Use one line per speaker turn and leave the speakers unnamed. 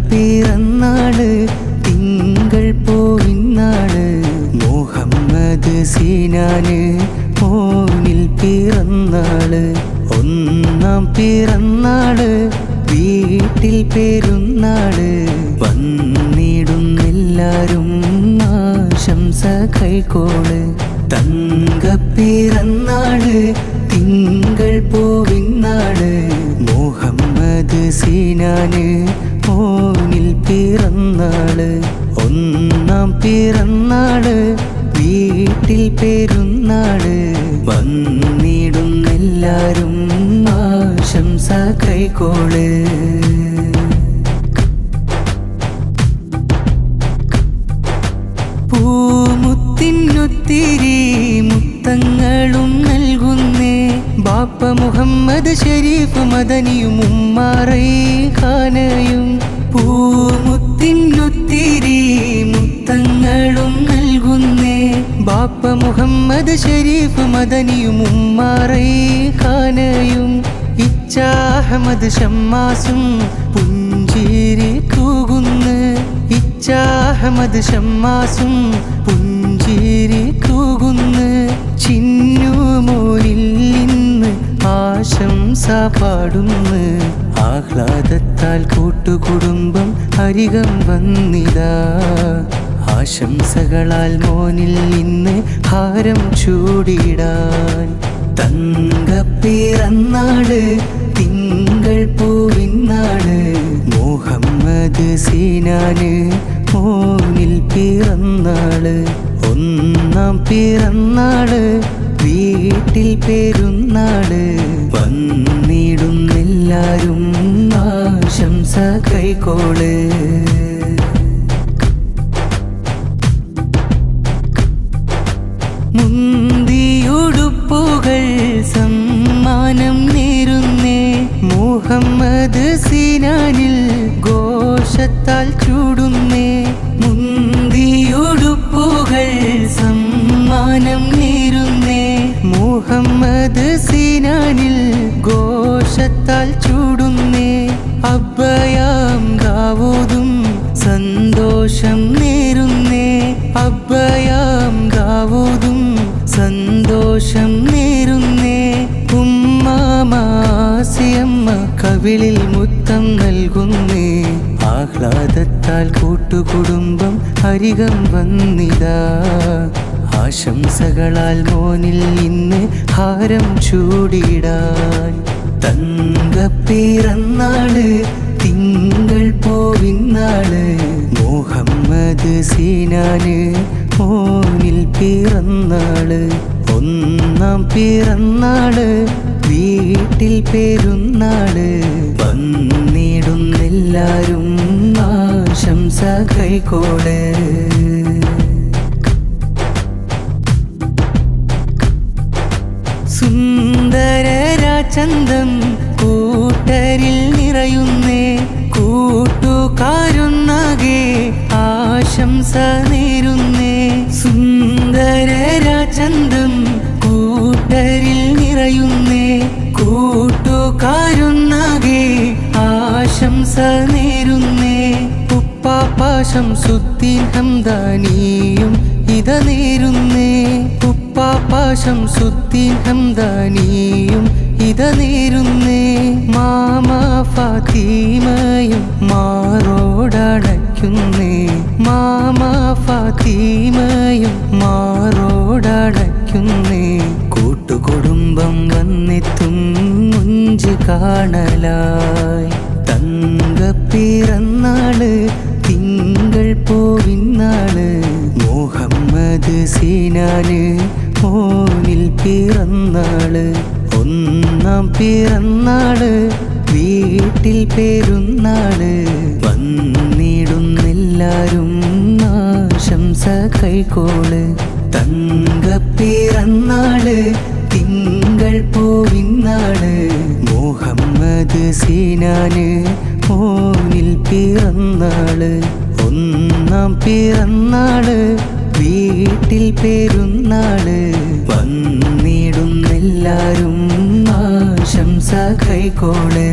തങ്കപ്പിറന്നാള് തിങ്കൾ പോവിന്നാള് മുഹമ്മദ് സീനാന് മോനിൽ പിറന്നാള് ഒന്നാം പിറന്നാള് വീട്ടിൽ പെരുന്നാള് വന്നിടുന്നെല്ലാരും ആശംസ കൈക്കോള് തങ്കപ്പിറന്നാള് തിങ്കൾ പോവിന്നാള് മുഹമ്മദ് സീനാന് മോനിൽ പിറന്നാള് ഒന്നാം പിറന്നാള് വീട്ടിൽ പെരുന്നാള് വന്നിടുന്നെല്ലാരും ആശംസ കൈക്കോള് പൂമുത്തിനൊത്തിരി മുത്തങ്ങളും നൽകുന്നേ ബാപ്പ മുഹമ്മദ് ഷരീഫ് മദനിയും ഉമ്മാറൈ ഖാനയും പൂമുത്തിനൊത്തിരി മുത്തങ്ങളും നൽകുന്നേ ബാപ്പ മുഹമ്മദ് ഷരീഫ് മദനിയും ഉമ്മാറൈ ഖാനയും ഇച്ച അഹമ്മദ് ഷമ്മാസും പുഞ്ചിരി തൂകുന്ന് ഇച്ച അഹമ്മദ് ഷമ്മാസും പുഞ്ചിരി തൂകുന്ന് ചിന്നുമോനിൽ ഇന്ന് ആശംസ പാടുന്ന് ആഹ്ലാദത്താൽ കൂട്ടുകുടുംബം അരികം വന്നിതാ ആശംസകളാൽ മോനിൽ ഇന്ന് ഹാരം ചൂടിടാൻ തങ്കപ്പിറന്നാള് തിങ്കൾ പൂവിന്നാള് മുഹമ്മദ് സീനാന് മോനിൽ പിറന്നാള് ഒന്നാം പിറന്നാള് വീട്ടിൽ പെരുന്നാള് വന്നിടുന്നെല്ലാരും ആശംസ കൈക്കോള് മുന്തിയുടുപ്പുകൾ സമ്മാനം നേരുന്നേ മുഹമ്മദ് സീനാനിൽ ഘോഷത്താൽ ചൂടുന്നേ മുന്തിയുടുപ്പുകൾ സമ്മാനം നേരുന്നേ മുഹമ്മദ് സീനാനിൽ ഘോഷത്താൽ ചൂടുന്നേ അബ്ബയാം ദാവൂദും സന്തോഷം നേരുന്നേ അബ്ബയാം ദാവൂദും സന്തോഷം നേരുന്നേ ഉമ്മാമാസിയമ്മ കവിളിൽ മുത്തം നൽകുന്നേ ആഹ്ലാദത്താൽ കൂട്ടുകുടുംബം അരികം വന്നിതാ ആശംസകളാൽ മോനിൽ ഇന്ന് ഹാരം ചൂടിടാൻ തങ്കപ്പിറന്നാള് തിങ്കൾ പോവിന്നാള് മുഹമ്മദ് സീനാന് മോനിൽ പിറന്നാള് ഒന്നാം പിറന്നാള് വീട്ടിൽ പെരുന്നാള് വന്നിടുന്നെല്ലാരും ആശംസ കൈക്കോള് സുന്ദരരാചന്തം കൂട്ടരിൽ നിറയുന്നേ കൂട്ടുകാരൊന്നാകെ ആശംസ നേരുന്നേ സുന്ദരരാചന്തം കൂട്ടരിൽ നിറയുന്നേ കൂട്ടുകാരൊന്നാകെ ആശംസ നേരുന്നേ ഉപ്പാപ്പാശം സുദ്ദീൻ ഹംദാനിയും ഇത നേരുന്നേ ഉപ്പാപ്പാശം സുദ്ദീൻ ഹംദാനിയും ഇത നേരുന്നേ മാമ ഫാത്തിമയും മാറോടടയ്ക്കുന്നേ മാമ ഫാത്തിമയും മാറോടടയ്ക്കുന്നേ കൂട്ടുകുടുംബം വന്നെത്തും മുഞ്ച് കാണലായി തങ്കപ്പിറന്നാള് തിങ്കൾ പോവിന്നാള് മുഹമ്മദ് സീനാന് മോനിൽ പിറന്നാള് ഒന്നാം പിറന്നാള് വീട്ടിൽ പെരുന്നാള് വന്നിടുന്നെല്ലാരും ആശംസ കൈക്കോള് തങ്കപ്പിറന്നാള് തിങ്കൾ പോവിന്നാള് മുഹമ്മദ് സീനാന് മോനിൽ പിറന്നാള് ഒന്നാം പിറന്നാള് വീട്ടിൽ പെരുന്നാള് വന്നിടുന്നെല്ലാരും ആശംസ കൈക്കോള്.